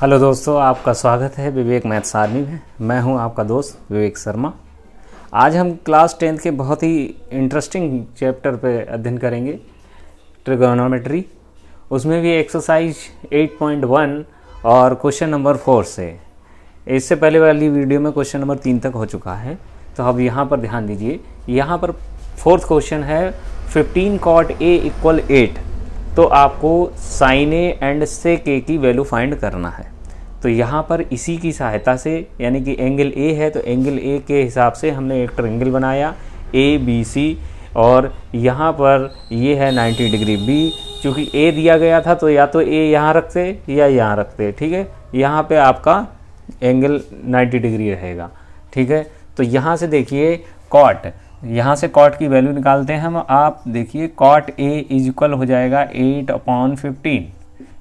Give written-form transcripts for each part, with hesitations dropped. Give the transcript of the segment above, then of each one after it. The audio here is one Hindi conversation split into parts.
हेलो दोस्तों, आपका स्वागत है विवेक मैथ्स आर्मी में। मैं हूं आपका दोस्त विवेक शर्मा। आज हम क्लास 10th के बहुत ही इंटरेस्टिंग चैप्टर पे अध्ययन करेंगे, ट्रिगोनोमेट्री। उसमें भी एक्सरसाइज 8.1 और क्वेश्चन नंबर 4 से। इससे पहले वाली वीडियो में क्वेश्चन नंबर 3 तक हो चुका है, तो अब यहाँ पर ध्यान दीजिए। यहाँ पर 4th क्वेश्चन है 15 cot A = 8, तो आपको साइन ए एंड सेक ए की वैल्यू फाइंड करना है। तो यहाँ पर इसी की सहायता से, यानी कि एंगल ए है तो एंगल ए के हिसाब से हमने एक ट्रायंगल बनाया ABC, और यहाँ पर ये है 90 डिग्री B। चूँकि ए दिया गया था तो या तो ए यहाँ रखते या यहाँ रखते, ठीक है। यहाँ पे आपका एंगल 90 डिग्री रहेगा, ठीक है। तो यहाँ से देखिए कॉट, यहाँ से कॉट की वैल्यू निकालते हैं हम। आप देखिए कॉट ए = हो जाएगा 8/15,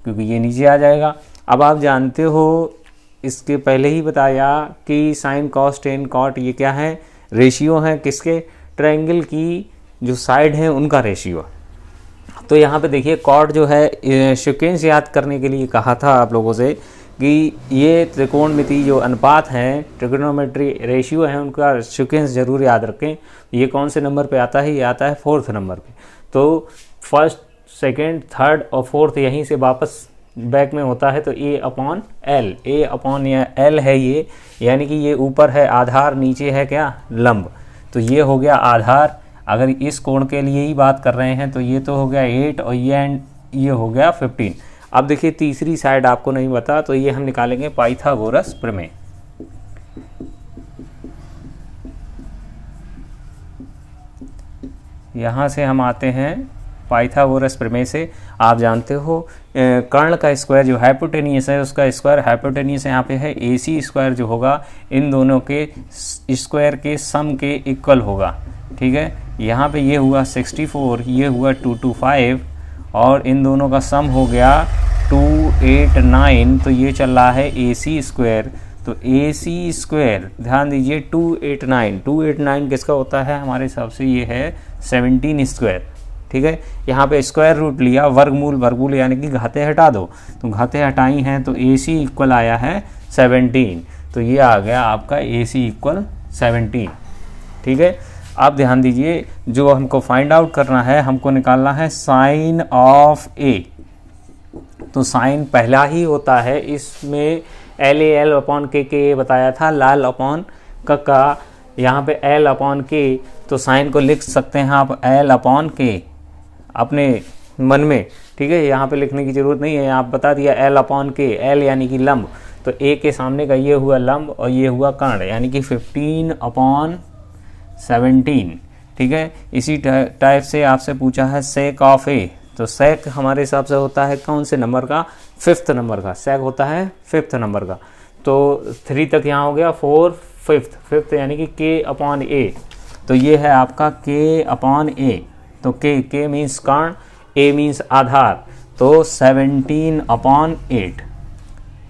क्योंकि ये नीचे आ जाएगा। अब आप जानते हो, इसके पहले ही बताया कि साइन कॉस टेन कॉट ये क्या है, रेशियो है किसके, ट्रायंगल की जो साइड है उनका रेशियो। तो यहाँ पे देखिए कॉट जो है, सीक्वेंस याद करने के लिए कहा था आप लोगों से कि ये त्रिकोणमिति जो अनुपात हैं, ट्रिगोनोमेट्री रेशियो है, उनका सीक्वेंस जरूर याद रखें। ये कौन से नंबर पे आता है, ये आता है 4th नंबर पे। तो फर्स्ट, सेकंड, थर्ड और फोर्थ यहीं से वापस बैक में होता है। तो A/L, A/L है ये, यानी कि ये ऊपर है आधार, नीचे है क्या, लंब। तो ये हो गया आधार। अगर इस कोण के लिए ही बात कर रहे हैं तो ये तो हो गया 8 और ये हो गया 15। अब देखिए तीसरी साइड आपको नहीं पता, तो ये हम निकालेंगे पाइथागोरस प्रमेय। यहाँ से हम आते हैं पाइथागोरस प्रमेय से। आप जानते हो कर्ण का स्क्वायर जो हाइपोटेनियस है, उसका स्क्वायर, हाइपोटेनियस यहाँ पे है AC² जो होगा इन दोनों के स्क्वायर के सम के इक्वल होगा, ठीक है। यहाँ पे ये हुआ 64, ये हुआ 225, और इन दोनों का सम हो गया 289। तो ये चल रहा है AC²। तो AC², ध्यान दीजिए 289 किसका होता है, हमारे हिसाब से ये है 17², ठीक है। यहाँ पे स्क्वायर रूट लिया, वर्गमूल यानी कि घाते हटा दो, तो घाते हटाई हैं तो AC = आया है 17। तो ये आ गया आपका AC = 17, ठीक है। आप ध्यान दीजिए, जो हमको फाइंड आउट करना है, हमको निकालना है साइन ऑफ A। तो साइन पहला ही होता है, इसमें LAL/K बताया था, लाल अपॉन का यहाँ पे L/K। तो साइन को लिख सकते हैं आप L/K अपने मन में, ठीक है। यहाँ पे लिखने की जरूरत नहीं है, आप बता दिया L/K, L यानी कि लंब, तो A के सामने का ये हुआ लंब और ये हुआ कर्ण, यानी कि 15/17, ठीक है। इसी टाइप से आपसे पूछा है सेक ऑफ A। तो सेक हमारे हिसाब से होता है कौन से नंबर का, 5th नंबर का। सेक होता है 5th नंबर का। तो 3 तक यहाँ हो गया, 4, 5th यानी कि K/A। तो ये है आपका K/A। तो K मीन्स कर्ण, A मीन्स आधार, तो 17/8,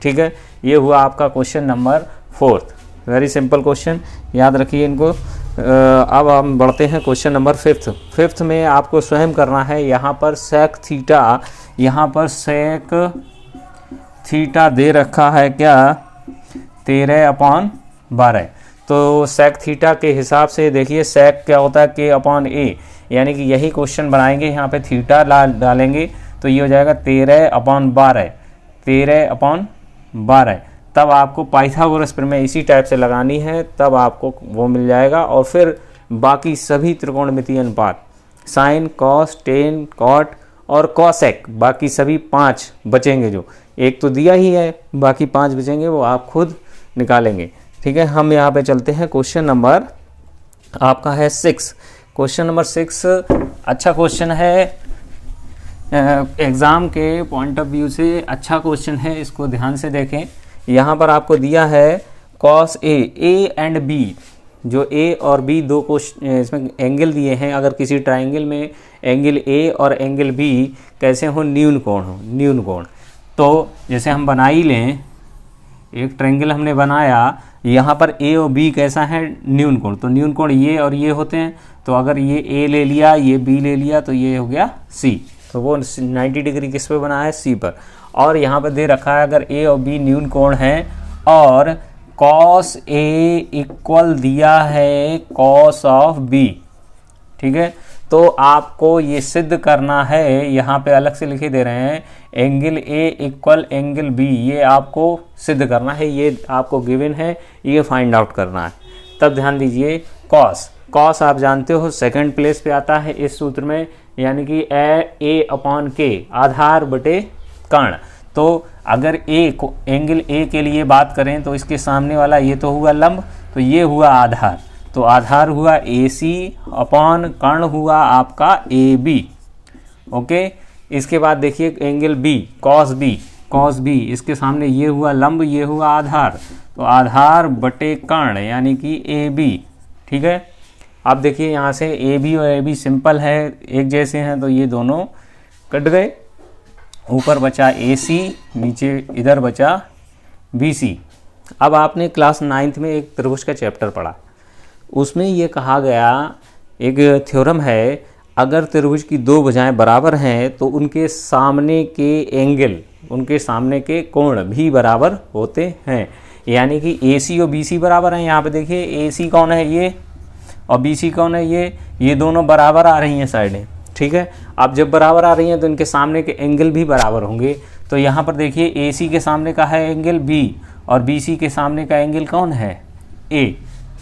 ठीक है। ये हुआ आपका question number 4th। Very simple question, याद रखिए इनको। अब हम बढ़ते हैं क्वेश्चन नंबर 5th में आपको स्वयं करना है। यहाँ पर सेक थीटा, यहाँ पर सेक थीटा दे रखा है क्या, 13/12। तो सेक थीटा के हिसाब से देखिए सेक क्या होता है, K/A, यानी कि यही क्वेश्चन बनाएंगे, यहाँ पे थीटा डालेंगे तो ये हो जाएगा 13/12। तब आपको पाइथागोरस प्रमेय इसी टाइप से लगानी है, तब आपको वो मिल जाएगा। और फिर बाकी सभी त्रिकोणमितीय अनुपात, साइन, कॉस, टेन, कॉट और कॉसेक, बाकी सभी 5 बचेंगे। जो एक तो दिया ही है, बाकी 5 बचेंगे, वो आप खुद निकालेंगे, ठीक है। हम यहाँ पे चलते हैं, क्वेश्चन नंबर आपका है 6। क्वेश्चन नंबर 6 अच्छा क्वेश्चन है, एग्ज़ाम के पॉइंट ऑफ व्यू से अच्छा क्वेश्चन है, इसको ध्यान से देखें। यहाँ पर आपको दिया है कॉस A एंड B, जो A और B दो इसमें एंगल दिए हैं। अगर किसी ट्रायंगल में एंगल A और एंगल B कैसे हो, न्यून कोण। तो जैसे हम बना ही लें, एक ट्रायंगल हमने बनाया, यहाँ पर A और B कैसा है, न्यून कोण। तो न्यून कोण ये और ये होते हैं। तो अगर ये A ले लिया, ये B ले लिया, तो ये हो गया C। तो वो 90 डिग्री किस पे बना है, C पर। और यहाँ पर दे रखा है अगर ए और बी न्यून कोण है और कॉस ए इक्वल दिया है कॉस ऑफ बी, ठीक है, तो आपको ये सिद्ध करना है, यहाँ पे अलग से लिखे दे रहे हैं angle A equal angle B, ये आपको सिद्ध करना है, ये आपको गिवन है, ये फाइंड आउट करना है। तब ध्यान दीजिए कॉस आप जानते हो सेकंड प्लेस पे आता है इस सूत्र में, यानी कि ए अपॉन के आधार बटे कर्ण। तो अगर एंगल ए के लिए बात करें तो इसके सामने वाला ये तो हुआ लंब, तो ये हुआ आधार, तो आधार हुआ AC अपॉन कर्ण हुआ आपका AB। ओके, इसके बाद देखिए एंगल B कॉस बी इसके सामने ये हुआ लंब, ये हुआ आधार, तो आधार बटे कर्ण यानी कि AB, ठीक है। अब देखिए यहाँ से AB और AB सिंपल है, एक जैसे हैं, तो ये दोनों कट गए, ऊपर बचा AC, नीचे इधर बचा BC। अब आपने क्लास 9th में एक त्रिभुज का चैप्टर पढ़ा, उसमें ये कहा गया एक थ्योरम है, अगर त्रिभुज की दो भुजाएं बराबर हैं तो उनके सामने के एंगल, उनके सामने के कोण भी बराबर होते हैं, यानी कि AC और BC बराबर हैं। यहाँ पे देखिए AC कौन है ये और BC कौन है ये दोनों बराबर आ रही हैं साइडें, ठीक है। अब जब बराबर आ रही हैं तो इनके सामने के एंगल भी बराबर होंगे, तो यहाँ पर देखिए AC के सामने का है एंगल B और BC के सामने का एंगल कौन है A,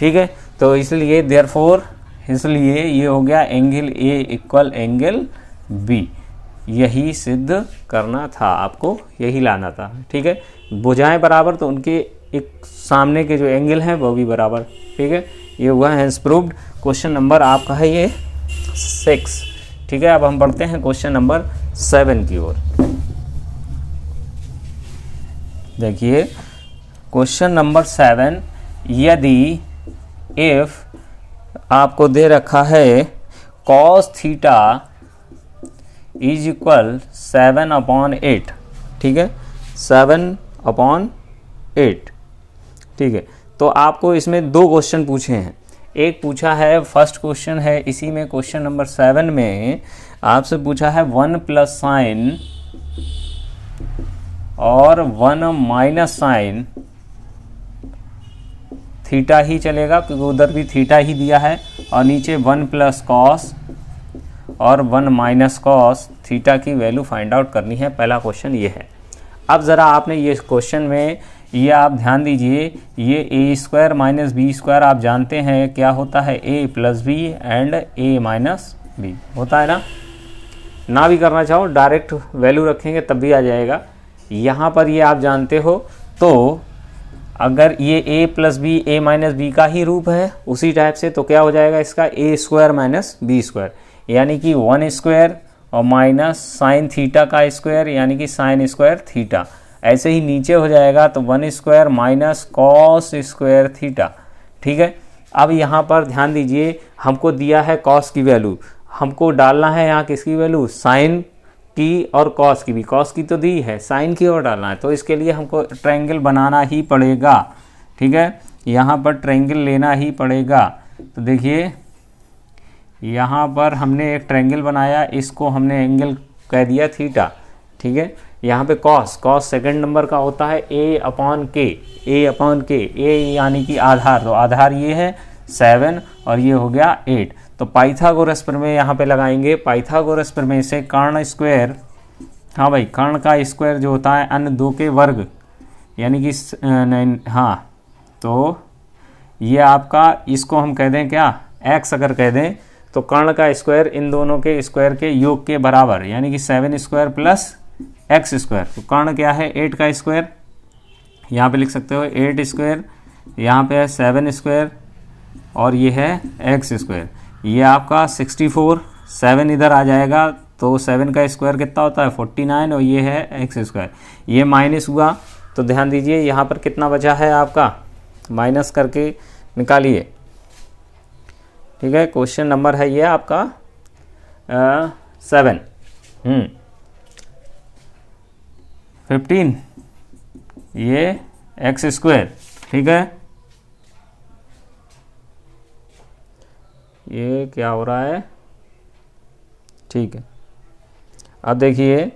ठीक है। तो इसलिए देयरफॉर इसलिए ये हो गया angle A equal angle B, यही सिद्ध करना था आपको, यही लाना था, ठीक है। भुजाएं बराबर तो उनके एक सामने के जो एंगल हैं वो भी बराबर, ठीक है। ये हुआ हैंस प्रूव्ड। क्वेश्चन नंबर आपका है ये 6, ठीक है। अब हम बढ़ते हैं क्वेश्चन नंबर 7 की ओर। देखिए क्वेश्चन नंबर 7, यदि इफ आपको दे रखा है कॉस थीटा इज इक्वल 7/8, ठीक है, 7/8, ठीक है। तो आपको इसमें दो क्वेश्चन पूछे हैं, एक पूछा है, फर्स्ट क्वेश्चन है इसी में क्वेश्चन नंबर 7 में आपसे पूछा है 1 प्लस साइन और 1 माइनस साइन थीटा ही चलेगा क्योंकि उधर भी थीटा ही दिया है, और नीचे 1 प्लस कॉस और 1 माइनस कॉस थीटा की वैल्यू फाइंड आउट करनी है। पहला क्वेश्चन ये है। अब ज़रा आपने ये क्वेश्चन में ये आप ध्यान दीजिए, ये a square minus b square आप जानते हैं क्या होता है, a plus b and a minus b होता है ना भी करना चाहो डायरेक्ट वैल्यू रखेंगे तब भी आ जाएगा। यहाँ पर ये आप जानते हो, तो अगर ये a plus B A minus B का ही रूप है उसी टाइप से, तो क्या हो जाएगा इसका ए स्क्वायर माइनस बी स्क्वायर, यानी कि 1 स्क्वायर और माइनस साइन थीटा का स्क्वायर यानी कि साइन स्क्वायर थीटा। ऐसे ही नीचे हो जाएगा तो 1 square minus cos square theta, ठीक है। अब यहाँ पर ध्यान दीजिए, हमको दिया है कॉस की वैल्यू, हमको डालना है यहाँ किसकी वैल्यू, साइन की और कॉस की भी, कॉस की तो दी है, साइन की और डालना है, तो इसके लिए हमको ट्रायंगल बनाना ही पड़ेगा, ठीक है। यहाँ पर ट्रायंगल लेना ही पड़ेगा। तो देखिए यहाँ पर हमने एक ट्रायंगल बनाया, इसको हमने एंगल कह दिया थीटा, ठीक है। यहाँ पे कॉस सेकंड नंबर का होता है ए अपॉन के, ए यानी कि आधार, तो आधार ये है 7 और ये हो गया 8। तो पाइथागोरस प्रमेय यहाँ पे लगाएंगे, पाइथागोरस प्रमेय से कर्ण स्क्वायर, हाँ भाई कर्ण का स्क्वायर जो होता है अन्य दो के वर्ग यानी कि हाँ, तो ये आपका इसको हम कह दें क्या x, अगर कह दें तो कर्ण का स्क्वायर इन दोनों के स्क्वायर के योग के बराबर, यानी कि 7 स्क्वायर प्लस x स्क्वायर। तो कर्ण क्या है 8 का स्क्वायर, यहाँ पे लिख सकते हो 8 स्क्वायर, यहाँ पे है 7 स्क्वायर और ये है x स्क्वायर, ये आपका 64, 7 इधर आ जाएगा तो 7 का स्क्वायर कितना होता है 49 और ये है x स्क्वायर, ये माइनस हुआ। तो ध्यान दीजिए यहाँ पर कितना बचा है आपका, माइनस करके निकालिए, ठीक है। क्वेश्चन नंबर है ये आपका 7, 15, ये x स्क्वायर, ठीक है। ये क्या हो रहा है, ठीक है। अब देखिए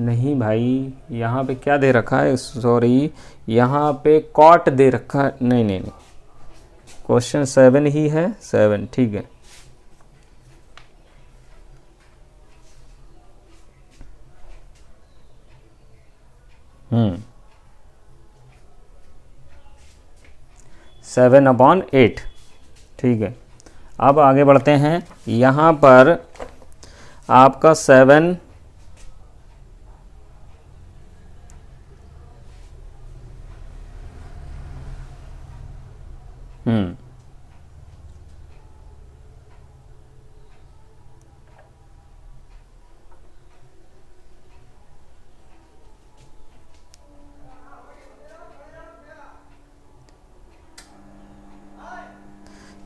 नहीं भाई, यहाँ पे क्या दे रखा है, सॉरी, यहाँ पे कॉट दे रखा है। नहीं नहीं नहीं, क्वेश्चन 7 ही है, 7 ठीक है। हम्म, 7/8 ठीक है। अब आगे बढ़ते हैं। यहाँ पर आपका 7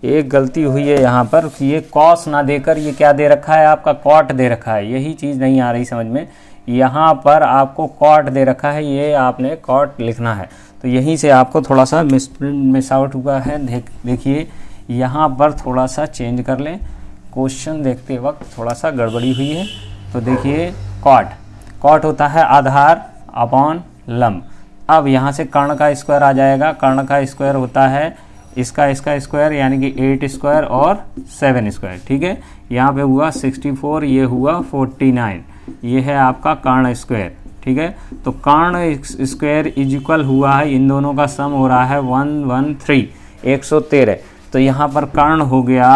एक गलती हुई है यहाँ पर कि ये कॉस ना देकर ये क्या दे रखा है, आपका कॉट दे रखा है। यही चीज़ नहीं आ रही समझ में। यहाँ पर आपको कॉट दे रखा है, ये आपने कॉट लिखना है, तो यहीं से आपको थोड़ा सा मिस आउट हुआ है। देखिए यहाँ पर थोड़ा सा चेंज कर लें, क्वेश्चन देखते वक्त थोड़ा सा गड़बड़ी हुई है। तो देखिए कॉट होता है आधार अपॉन लंब। अब यहाँ से कर्ण का स्क्वायर आ जाएगा। कर्ण का स्क्वायर होता है इसका स्क्वायर, यानी कि 8 स्क्वायर और 7 स्क्वायर, ठीक है। यहाँ पे हुआ 64, ये हुआ 49, ये है आपका कर्ण स्क्वायर, ठीक है। तो कर्ण स्क्वायर इज इक्वल हुआ है, इन दोनों का सम हो रहा है 113, 113। तो यहाँ पर कर्ण हो गया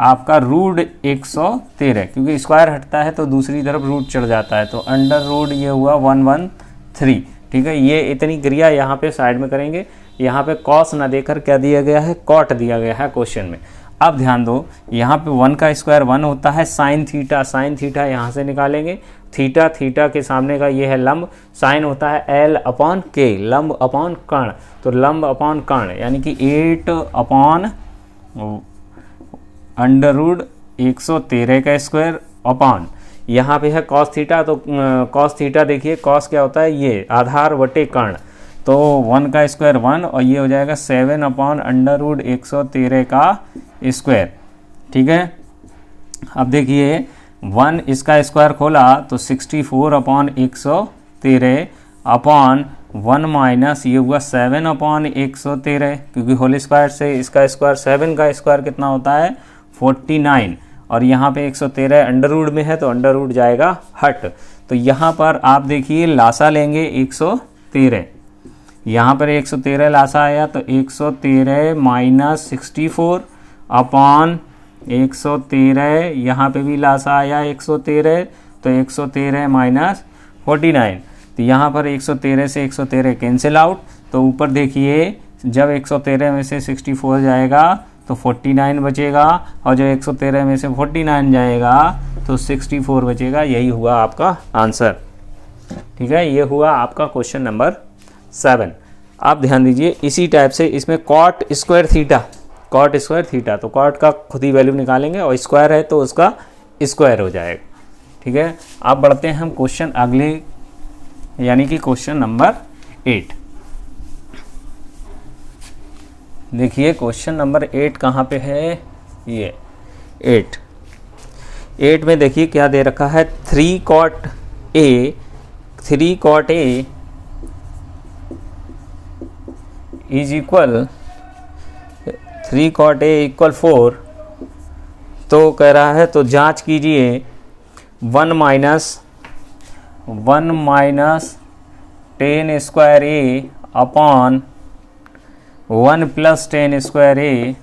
आपका रूट 113, क्योंकि स्क्वायर हटता है तो दूसरी तरफ रूट चढ़ जाता है, तो अंडर रूट ये हुआ 113, ठीक है। ये इतनी क्रिया यहाँ पे साइड में करेंगे। यहाँ पे कॉस ना देकर क्या दिया गया है, कॉट दिया गया है क्वेश्चन में। अब ध्यान दो, यहाँ पे 1 का स्क्वायर 1 होता है साइन थीटा यहाँ से निकालेंगे। थीटा के सामने का ये है लंब, साइन होता है L/K, लंब अपॉन कर्ण। तो लंब अपॉन कर्ण यानी कि 8 अपॉन अंडर रूट 113 का स्क्वायर अपॉन, यहाँ पे है कॉस थीटा। तो कॉस थीटा देखिए, कॉस क्या होता है, ये आधार बटे कर्ण। तो 1 का स्क्वायर 1 और ये हो जाएगा 7 अपॉन अंडर रूट 113 का स्क्वायर, ठीक है। अब देखिए 1 इसका स्क्वायर खोला तो 64 अपॉन 113 अपॉन 1 माइनस ये हुआ 7 अपॉन 113, क्योंकि होल स्क्वायर से इसका स्क्वायर 7 का स्क्वायर कितना होता है 49, और यहाँ पे 113 अंडर रूट में है तो अंडर रूट जाएगा हट। तो यहाँ पर आप देखिए लासा लेंगे 113, यहाँ पर 113 लासा आया तो 113 माइनस 64 अपॉन 113, यहाँ पे भी लासा आया 113, तो 113 माइनस 49। तो यहाँ पर 113 से 113 कैंसिल आउट। तो ऊपर देखिए जब 113 में से 64 जाएगा तो 49 बचेगा, और जब 113 में से 49 जाएगा तो 64 बचेगा। यही हुआ आपका आंसर, ठीक है। ये हुआ आपका क्वेश्चन नंबर 7। आप ध्यान दीजिए, इसी टाइप से इसमें कॉट स्क्वायर थीटा, तो कॉट का खुद ही वैल्यू निकालेंगे और स्क्वायर है तो उसका स्क्वायर हो जाएगा, ठीक है। आप बढ़ते हैं हम क्वेश्चन अगले, यानी कि क्वेश्चन नंबर 8। देखिए क्वेश्चन नंबर 8 कहाँ पे है, ये 8 में देखिए क्या दे रखा है, 3 cot A is equal 3 cot A equal 4। तो कह रहा है, तो जांच कीजिए 1 minus 10 square A upon 1 plus 10 square A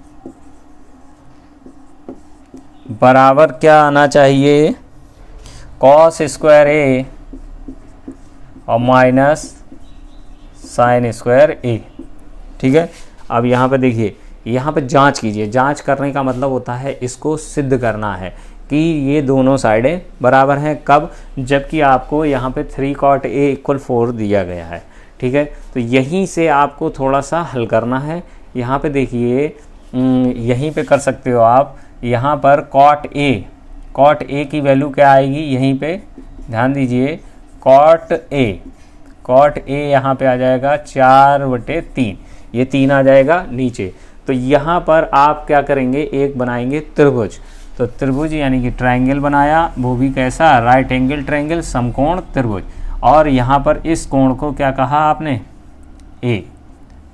बराबर क्या आना चाहिए, कॉस स्क्वायर A और माइनस साइन स्क्वायर A, ठीक है। अब यहाँ पे देखिए, यहाँ पे जांच कीजिए। जांच करने का मतलब होता है इसको सिद्ध करना है कि ये दोनों साइडें बराबर हैं। कब, जबकि आपको यहाँ पे 3 cot A इक्वल 4 दिया गया है, ठीक है। तो यहीं से आपको थोड़ा सा हल करना है। यहाँ पे देखिए, यहीं पे कर सकते हो आप। यहाँ पर cot A की वैल्यू क्या आएगी, यहीं पे ध्यान दीजिए, cot A यहाँ पे आ जाएगा 4/3, ये 3 आ जाएगा नीचे। तो यहाँ पर आप क्या करेंगे, एक बनाएंगे त्रिभुज। तो त्रिभुज यानी कि ट्रायंगल बनाया, वो भी कैसा, राइट एंगल ट्रायंगल, समकोण त्रिभुज। और यहाँ पर इस कोण को क्या कहा आपने, ए,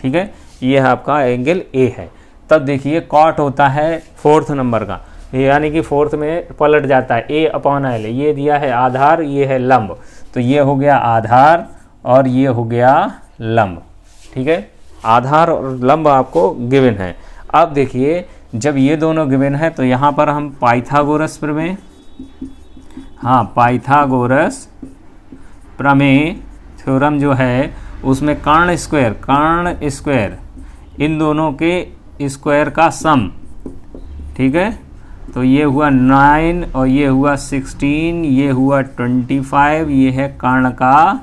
ठीक है, ये आपका एंगल ए है। तब देखिए कॉट होता है फोर्थ नंबर का, यानी कि फोर्थ में पलट जाता है, ए अपॉन एल। ये दिया है आधार, ये है लंब, तो ये हो गया आधार और ये हो गया लंब, ठीक है। आधार और लंब आपको गिवन है। अब देखिए जब ये दोनों गिवन है तो यहाँ पर हम पाइथागोरस प्रमेय, हाँ पाइथागोरस प्रमेय थ्योरम जो है उसमें कर्ण स्क्वायर इन दोनों के स्क्वायर का सम, ठीक है। तो ये हुआ 9 और ये हुआ 16, ये हुआ 25, ये है कर्ण का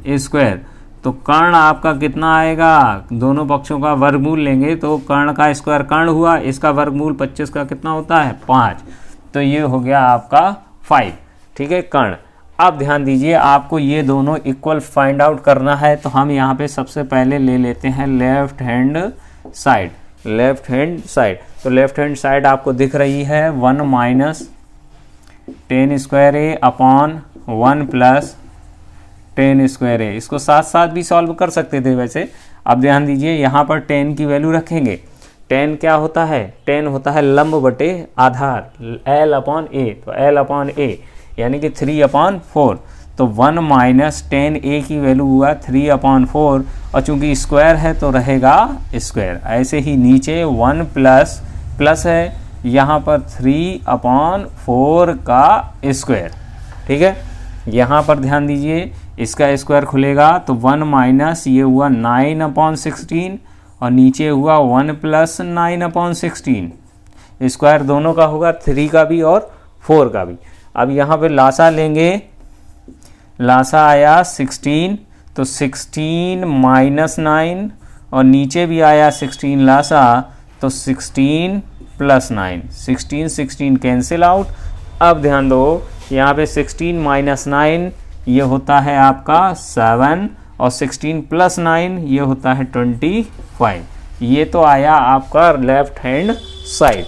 स्क्वायर। तो कर्ण आपका कितना आएगा, दोनों पक्षों का वर्गमूल लेंगे तो कर्ण का स्क्वायर कर्ण हुआ, इसका वर्गमूल 25 का कितना होता है 5, तो ये हो गया आपका 5, ठीक है, कर्ण। अब ध्यान दीजिए आपको ये दोनों इक्वल फाइंड आउट करना है, तो हम यहाँ पे सबसे पहले ले लेते हैं लेफ्ट हैंड साइड। तो लेफ्ट हैंड साइड आपको दिख रही है 1 माइनस 10 स्क्वायर ए अपॉन 1 प्लस 10 स्क्वायर ए। इसको साथ साथ भी सॉल्व कर सकते थे वैसे। अब ध्यान दीजिए यहाँ पर 10 की वैल्यू रखेंगे। 10 क्या होता है, 10 होता है लंब बटे आधार, L अपॉन ए, तो L अपॉन ए यानी कि 3/4। तो 1 माइनस 10a की वैल्यू हुआ 3/4, और चूंकि स्क्वायर है तो रहेगा स्क्वायर। ऐसे ही नीचे 1 प्लस है यहाँ पर 3/4 का स्क्वायर, ठीक है। यहाँ पर ध्यान दीजिए इसका स्क्वायर खुलेगा तो 1 माइनस ये हुआ 9/16 और नीचे हुआ 1 प्लस 9/16। स्क्वायर दोनों का होगा, 3 का भी और 4 का भी। अब यहाँ पे लासा लेंगे, लासा आया 16, तो 16 माइनस 9 और नीचे भी आया 16 लासा, तो 16 प्लस 9, 16 कैंसिल आउट। अब ध्यान दो यहाँ पे 16 माइनस 9 ये होता है आपका 7 और 16 प्लस 9 ये होता है 25। ये तो आया आपका लेफ्ट हैंड साइड,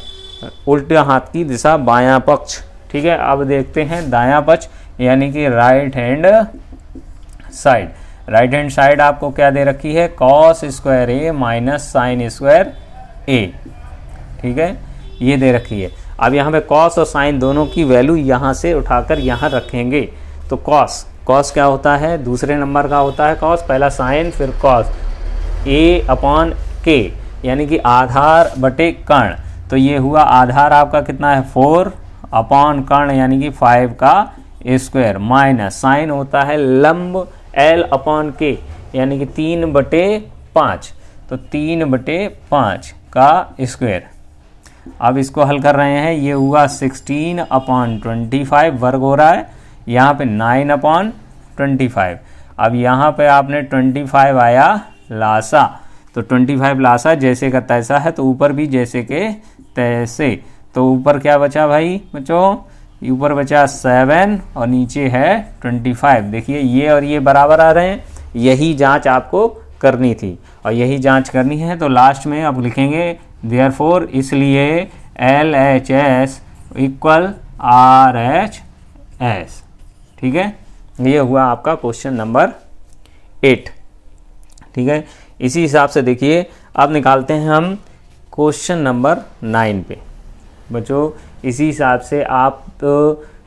उल्टे हाथ की दिशा बायां पक्ष, ठीक है। अब देखते हैं दायां पक्ष यानी कि right hand side. Right hand side आपको क्या दे रखी है, कॉस स्क्वायर ए माइनस साइन स्क्वायर ए, ठीक है, ये दे रखी है। अब यहाँ पे कॉस और साइन दोनों की वैल्यू यहाँ से उठाकर यहाँ रखेंगे। तो कॉस क्या होता है, दूसरे नंबर का होता है कॉस, पहला साइन फिर कॉस, ए अपॉन के यानी कि आधार बटे कर्ण। तो ये हुआ आधार आपका कितना है 4 अपॉन कर्ण यानी कि 5 का स्क्वायर, माइनस साइन होता है लंब L अपॉन के यानी कि 3/5, तो 3/5 का स्क्वायर। अब इसको हल कर रहे हैं, ये हुआ 16/25 वर्ग हो रहा है, यहाँ पे 9/25। अब यहाँ पे आपने 25 आया लासा, तो 25 लासा जैसे का तैसा है, तो ऊपर भी जैसे के तैसे। तो ऊपर क्या बचा भाई बच्चों, ऊपर बचा 7 और नीचे है 25। देखिए ये और ये बराबर आ रहे हैं, यही जांच आपको करनी थी और यही जांच करनी है। तो लास्ट में अब लिखेंगे देयरफॉर, इसलिए LHS इक्वल RHS, ठीक है। ये हुआ आपका क्वेश्चन नंबर 8, ठीक है। इसी हिसाब से देखिए अब निकालते हैं हम क्वेश्चन नंबर 9 पे। बच्चों इसी हिसाब से आप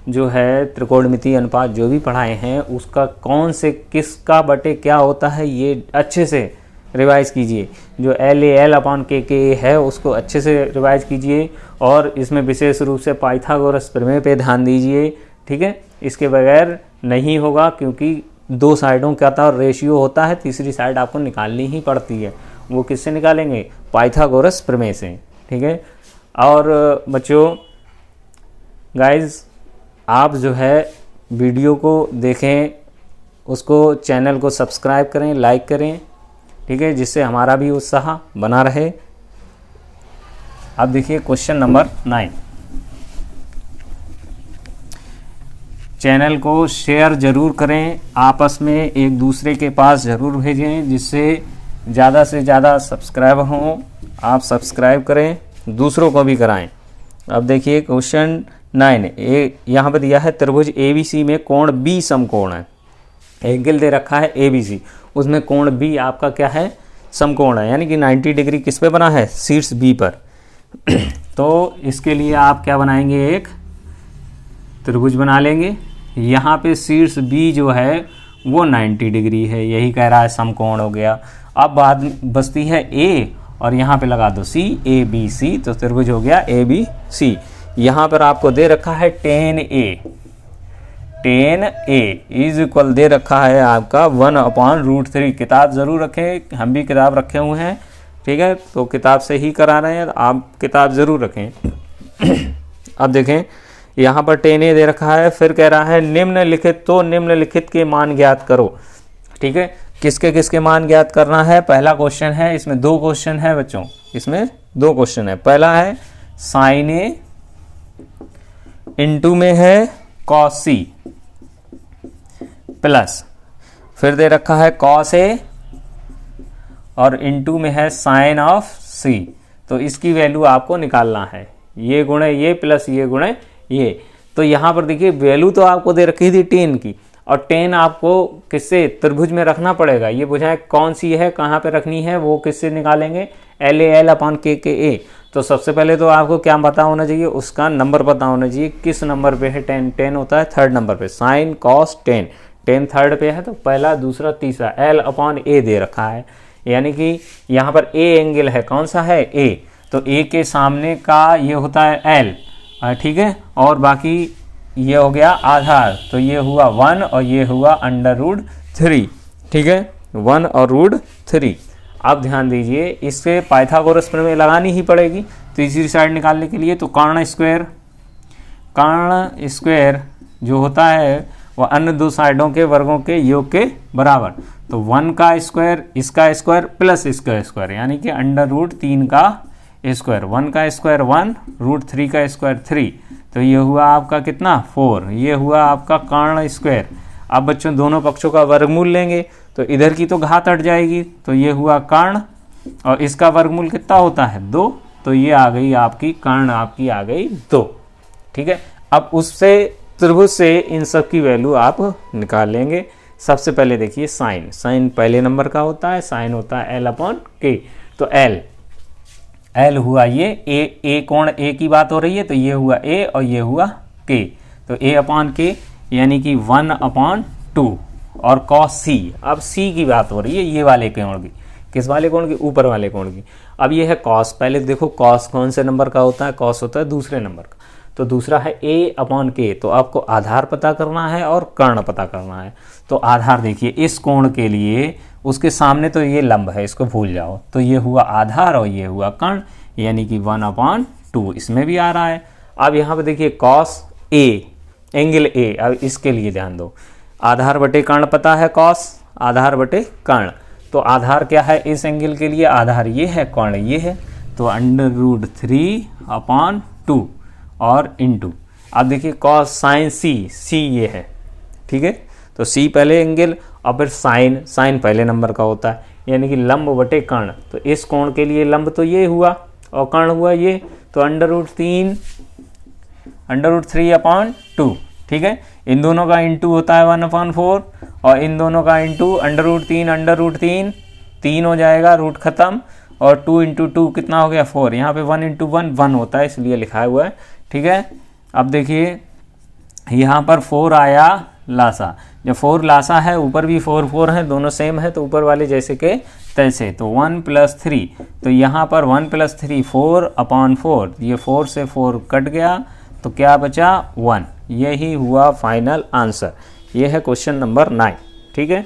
जो है त्रिकोणमितीय अनुपात जो भी पढ़ाए हैं उसका कौन से किसका बटे क्या होता है ये अच्छे से रिवाइज कीजिए। जो L अपॉन के है उसको अच्छे से रिवाइज कीजिए, और इसमें विशेष रूप से पाइथागोरस प्रमेय पे ध्यान दीजिए, ठीक है। इसके बगैर नहीं होगा, क्योंकि 2 साइडों का तो रेशियो होता है, तीसरी साइड आपको निकालनी ही पड़ती है। वो किससे निकालेंगे, पाइथागोरस प्रमेय से, ठीक है। और बच्चों गाइज आप जो है वीडियो को देखें, उसको चैनल को सब्सक्राइब करें, लाइक करें, ठीक है, जिससे हमारा भी उत्साह बना रहे। अब देखिए क्वेश्चन नंबर 9। चैनल को शेयर ज़रूर करें, आपस में एक दूसरे के पास ज़रूर भेजें, जिससे ज़्यादा से ज़्यादा सब्सक्राइबर हों। आप सब्सक्राइब करें, दूसरों को भी कराएं, अब देखिए क्वेश्चन 9, यहाँ पर दिया है त्रिभुज ABC में कोण B समकोण है। एंगल दे रखा है ABC, उसमें कोण B आपका क्या है, समकोण है, यानी कि 90 डिग्री किस पे बना है, शीर्ष B पर। तो इसके लिए आप क्या बनाएंगे, एक त्रिभुज बना लेंगे। यहाँ पे शीर्ष B जो है वो 90 डिग्री है, यही कह रहा है समकोण हो गया। अब बात बचती है A, और यहाँ पे लगा दो C, ABC, तो त्रिभुज हो गया ABC। यहाँ पर आपको दे रखा है 10A इज इक्वल दे रखा है आपका 1/√3। किताब ज़रूर रखें, हम भी किताब रखे हुए हैं, ठीक है, तो किताब से ही करा रहे हैं, आप किताब ज़रूर रखें। अब देखें यहाँ पर 10A दे रखा है, फिर कह रहा है निम्नलिखित, तो निम्नलिखित के मान ज्ञात करो, ठीक है। किसके किसके मान ज्ञात करना है, पहला क्वेश्चन है, इसमें 2 क्वेश्चन है बच्चों, इसमें 2 क्वेश्चन है। पहला है साइन A, इनटू में है कॉस C, प्लस फिर दे रखा है कॉस A और इनटू में है साइन ऑफ C। तो इसकी वैल्यू आपको निकालना है, ये गुणे ये प्लस ये गुणे ये। तो यहाँ पर देखिए वैल्यू तो आपको दे रखी थी 10 की, और 10 आपको किससे, त्रिभुज में रखना पड़ेगा। ये बुझाए कौन सी है, कहाँ पे रखनी है, वो किससे निकालेंगे, LAL/KKA। तो सबसे पहले तो आपको क्या पता होना चाहिए, उसका नंबर पता होना चाहिए, किस नंबर पे है 10 होता है 3rd नंबर पे, साइन कॉस 10 3rd पे है, तो पहला दूसरा तीसरा L/A दे रखा है, यानी कि यहाँ पर A एंगल है, कौन सा है A, तो A के सामने का ये होता है L, ठीक है, और बाकी ये हो गया आधार, तो ये हुआ 1 और ये हुआ √3, ठीक है, 1 और √3। अब ध्यान दीजिए, इससे पाइथागोरस प्रमेय लगानी ही पड़ेगी तीसरी साइड निकालने के लिए। तो कर्ण स्क्वायर जो होता है वो अन्य 2 साइडों के वर्गों के योग के बराबर। तो 1 का स्क्वायर, इसका स्क्वायर प्लस इसका स्क्वायर, यानी कि √3 का स्क्वायर, 1 का स्क्वायर 1, √3 का स्क्वायर 3, तो ये हुआ आपका कितना 4, ये हुआ आपका कर्ण स्क्वायर। अब बच्चों दोनों पक्षों का वर्गमूल लेंगे, तो इधर की तो घात हट जाएगी, तो ये हुआ कर्ण, और इसका वर्गमूल कितना होता है 2, तो ये आ गई आपकी कर्ण, आपकी आ गई 2, ठीक है। अब उससे त्रिभुज से इन सब की वैल्यू आप निकाल लेंगे। सबसे पहले देखिए साइन पहले नंबर का होता है, साइन होता है L/K, तो L हुआ ये A कोण A की बात हो रही है, तो ये हुआ A और ये हुआ K, तो A/K यानी कि 1/2, और cos C, अब C की बात हो रही है ये वाले कोण की, किस वाले कोण की, ऊपर वाले कोण की। अब ये है cos, पहले देखो cos कौन से नंबर का होता है, cos होता है दूसरे नंबर का, तो दूसरा है A/K, तो आपको आधार पता करना है और कर्ण पता करना है। तो आधार देखिए इस कोण के लिए उसके सामने तो ये लंब है, इसको भूल जाओ, तो ये हुआ आधार और ये हुआ कर्ण, यानी कि 1/2, इसमें भी आ रहा है। अब यहाँ पे देखिए cos A, एंगल A, अब इसके लिए ध्यान दो, आधार बटे कर्ण पता है, cos आधार बटे कर्ण, तो आधार क्या है इस एंगल के लिए, आधार ये है, कर्ण ये है, तो √3/2 और इनटू, अब देखिए cos साइन C ये है, ठीक है, तो C पहले एंगल, और फिर साइन पहले नंबर का होता है, यानी कि लंब बटे कर्ण, तो इस कोण के लिए लंब तो ये हुआ और कर्ण हुआ ये, तो √3/2, ठीक है। इन दोनों का इंटू होता है 1/4, और इन दोनों का इंटू √3 3 हो जाएगा, रूट खत्म, और 2 × 2 कितना हो गया 4, यहाँ पे 1 × 1 1 होता है, इसलिए लिखा हुआ है, ठीक है। अब देखिए यहाँ पर 4 आया लासा, जब 4 लासा है, ऊपर भी 4 है, दोनों सेम है, तो ऊपर वाले जैसे के तैसे, तो 1 + 3, तो यहाँ पर 1 + 3 4/4, ये 4 से 4 कट गया, तो क्या बचा 1, यही हुआ फाइनल आंसर। ये है क्वेश्चन नंबर 9, ठीक है,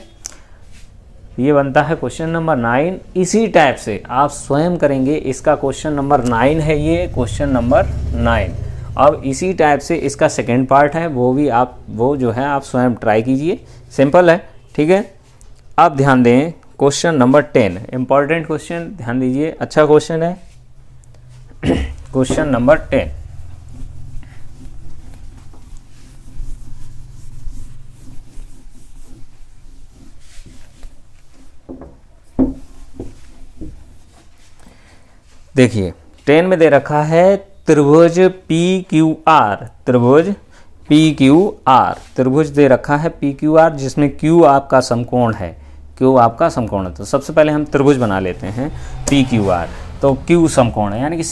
ये बनता है क्वेश्चन नंबर 9। इसी टाइप से आप स्वयं करेंगे, इसका क्वेश्चन नंबर 9 है, ये क्वेश्चन नंबर 9। अब इसी टाइप से इसका सेकेंड पार्ट है, वो जो है आप स्वयं ट्राई कीजिए, सिंपल है, ठीक है। अब ध्यान दें क्वेश्चन नंबर 10, इंपॉर्टेंट क्वेश्चन, ध्यान दीजिए, अच्छा क्वेश्चन है। क्वेश्चन नंबर 10, देखिए 10 में दे रखा है त्रिभुज PQR, त्रिभुज PQR, त्रिभुज दे रखा है PQR जिसमें Q आपका समकोण है, Q आपका समकोण है। तो सबसे पहले हम त्रिभुज बना लेते हैं PQR। तो Q समकोण है, यानी कि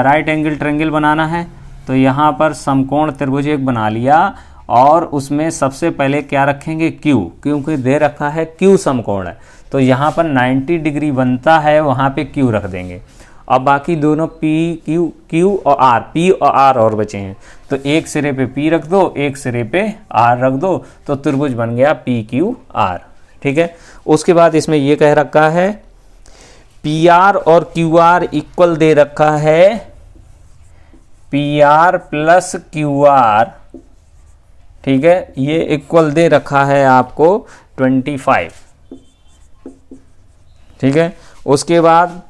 राइट एंगल ट्रायंगल बनाना है। तो यहाँ पर समकोण त्रिभुज एक बना लिया और उसमें सबसे पहले क्या रखेंगे Q, क्योंकि दे रखा है Q समकोण है। तो यहाँ पर 90 डिग्री बनता है, वहाँ पे Q रख देंगे। अब बाकी दोनों Q और R, P और R और बचे हैं। तो एक सिरे पे P रख दो, एक सिरे पे R रख दो, तो त्रिभुज बन गया PQR। ठीक है। उसके बाद इसमें ये कह रखा है PR और QR इक्वल दे रखा है PR प्लस QR। ठीक है, ये इक्वल दे रखा है आपको 25। ठीक है। उसके बाद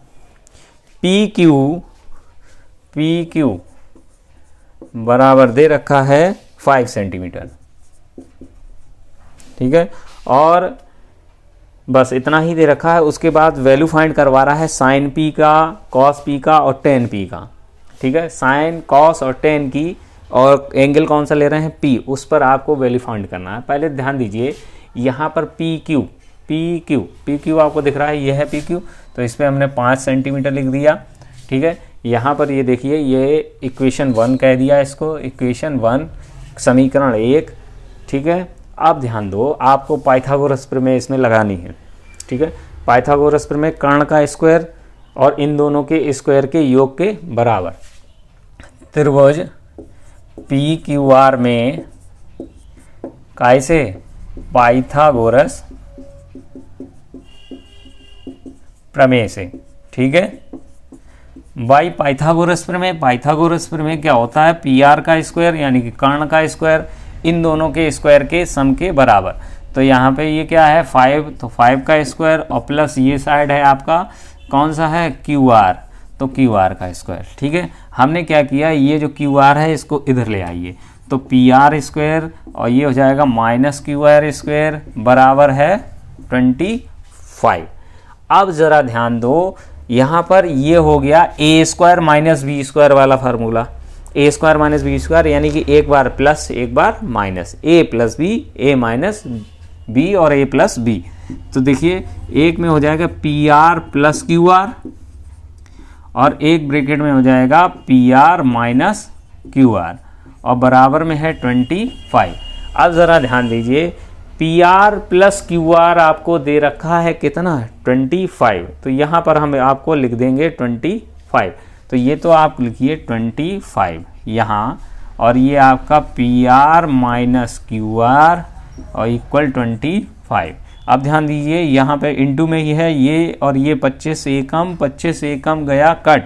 PQ बराबर दे रखा है 5 सेंटीमीटर। ठीक है, और बस इतना ही दे रखा है। उसके बाद वैल्यू फाइंड करवा रहा है साइन P का, कॉस P का और टेन P का। ठीक है, साइन, कॉस और टेन की, और एंगल कौन सा ले रहे हैं P, उस पर आपको वैल्यू फाइंड करना है। पहले ध्यान दीजिए, यहाँ पर PQ आपको दिख रहा है, यह है PQ। तो इस पर हमने 5 सेंटीमीटर लिख दिया। ठीक है, यहाँ पर ये देखिए, ये इक्वेशन 1 कह दिया इसको, इक्वेशन 1 समीकरण 1। ठीक है, अब ध्यान दो, आपको पाइथागोरस प्रमेय इसमें लगानी है। ठीक है, पाइथागोरस प्रमेय कर्ण का स्क्वायर और इन दोनों के स्क्वायर के योग के बराबर। त्रिभुज PQR में कैसे पाइथागोरस प्रमेय से। ठीक है, बाई पाइथागोरस प्रमेय क्या होता है, PR का स्क्वायर यानी कि कर्ण का स्क्वायर इन दोनों के स्क्वायर के सम के बराबर। तो यहाँ पे ये क्या है 5, तो 5 का स्क्वायर और प्लस ये साइड है आपका कौन सा है QR, तो QR का स्क्वायर। ठीक है, हमने क्या किया, ये जो QR है इसको इधर ले आइए, तो PR स्क्वायर और ये हो जाएगा माइनस QR स्क्वायर बराबर है 25। अब ज़रा ध्यान दो, यहाँ पर ये हो गया A square minus B square वाला formula. A square minus B square यानी कि एक बार प्लस एक बार minus, A plus B, A minus B और A प्लस B। तो देखिए, एक में हो जाएगा PR प्लस QR और एक ब्रैकेट में हो जाएगा PR माइनस QR और बराबर में है 25। अब ज़रा ध्यान दीजिए, PR प्लस QR आपको दे रखा है कितना, 25। तो यहाँ पर हम आपको लिख देंगे 25। तो ये तो आप लिखिए 25 यहाँ, और ये आपका PR माइनस QR और इक्वल 25। अब ध्यान दीजिए, यहाँ पे इंटू में ही है ये, और ये 25 एकम गया कट,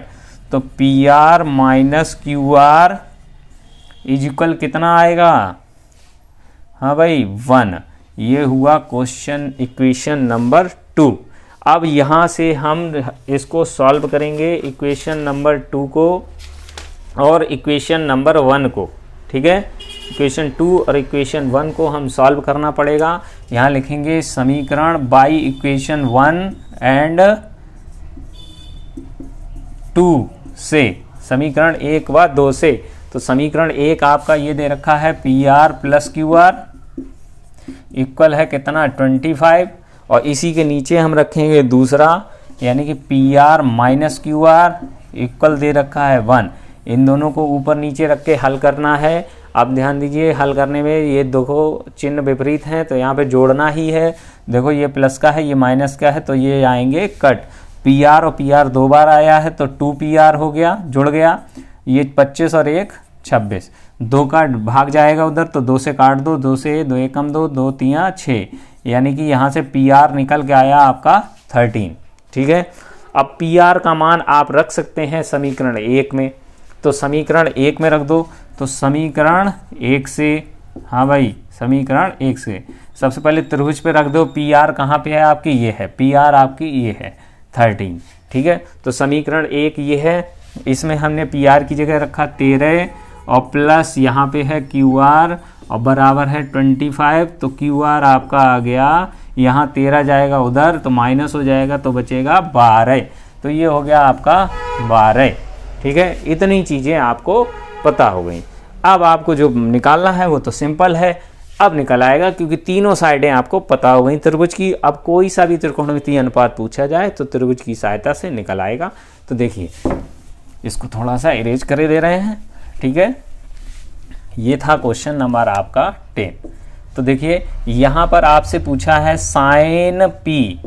तो PR minus QR is equal कितना आएगा, हाँ भाई 1। ये हुआ क्वेश्चन इक्वेशन नंबर 2। अब यहाँ से हम इसको सॉल्व करेंगे, इक्वेशन नंबर 2 को और इक्वेशन नंबर 1 को। ठीक है, इक्वेशन 2 और इक्वेशन 1 को हम सॉल्व करना पड़ेगा। यहाँ लिखेंगे समीकरण बाई इक्वेशन 1 एंड 2 से, समीकरण 1 व 2 से। तो समीकरण 1 आपका ये दे रखा है PR प्लस QR इक्वल है कितना 25, और इसी के नीचे हम रखेंगे दूसरा यानी कि PR माइनस QR इक्वल दे रखा है 1। इन दोनों को ऊपर नीचे रख के हल करना है। अब ध्यान दीजिए, हल करने में ये देखो चिन्ह विपरीत हैं, तो यहाँ पे जोड़ना ही है। देखो ये प्लस का है, ये माइनस का है, तो ये आएंगे कट। PR और PR 2 बार आया है, तो 2PR हो गया, जुड़ गया। ये 25 और 1 26, 2 का भाग जाएगा उधर, तो 2 से काट दो, 2 से 2 एकम 2, 2 3 6, यानी कि यहाँ से PR निकल के आया आपका 13। ठीक है, अब PR का मान आप रख सकते हैं समीकरण 1 में, तो समीकरण 1 में रख दो। तो समीकरण 1 से, हाँ भाई समीकरण 1 से सबसे पहले त्रिभुज पे रख दो। PR कहाँ पे है आपकी, ये है PR आपकी, ये है 13। ठीक है, तो समीकरण 1 ये है, इसमें हमने PR की जगह रखा 13 और प्लस यहाँ पे है QR और बराबर है 25। तो QR आपका आ गया, यहाँ 13 जाएगा उधर तो माइनस हो जाएगा, तो बचेगा 12। तो ये हो गया आपका 12। ठीक है, इतनी चीज़ें आपको पता हो गई। अब आपको जो निकालना है वो तो सिंपल है, अब निकल आएगा क्योंकि तीनों साइडें आपको पता हो गई त्रिभुज की। अब कोई सा भी त्रिकोणमितीय अनुपात पूछा जाए तो त्रिभुज की सहायता से निकल आएगा। तो देखिए इसको थोड़ा सा इरेज करे दे रहे हैं, ठीक है। ये था क्वेश्चन नंबर आपका 10। तो देखिए यहाँ पर आपसे पूछा है साइन पी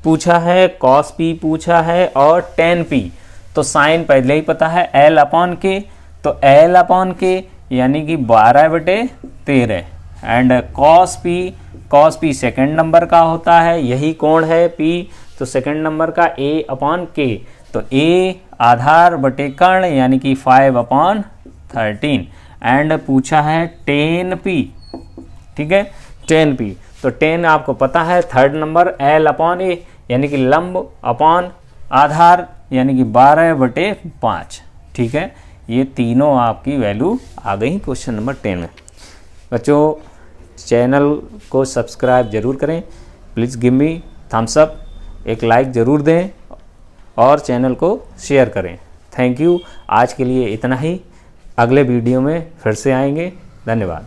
पूछा है, कॉस पी पूछा है और टेन पी। तो साइन पहले ही पता है एल अपॉन के, तो एल अपॉन के यानी कि 12/13 and cos P second number का होता है, यही कोण है पी, तो सेकेंड नंबर का ए अपॉन के, तो ए आधार बटे कर्ण यानी कि 5/13 एंड पूछा है टेन पी, ठीक है, टेन पी। तो 10 आपको पता है, थर्ड नंबर एल अपॉन ए यानी कि लंब अपॉन आधार यानी कि 12/5, ठीक है। ये तीनों आपकी वैल्यू आ गई क्वेश्चन नंबर 10 में। बच्चों चैनल को सब्सक्राइब जरूर करें, please give me thumbs up, एक लाइक ज़रूर दें और चैनल को शेयर करें। थैंक यू, आज के लिए इतना ही, अगले वीडियो में फिर से आएंगे। धन्यवाद।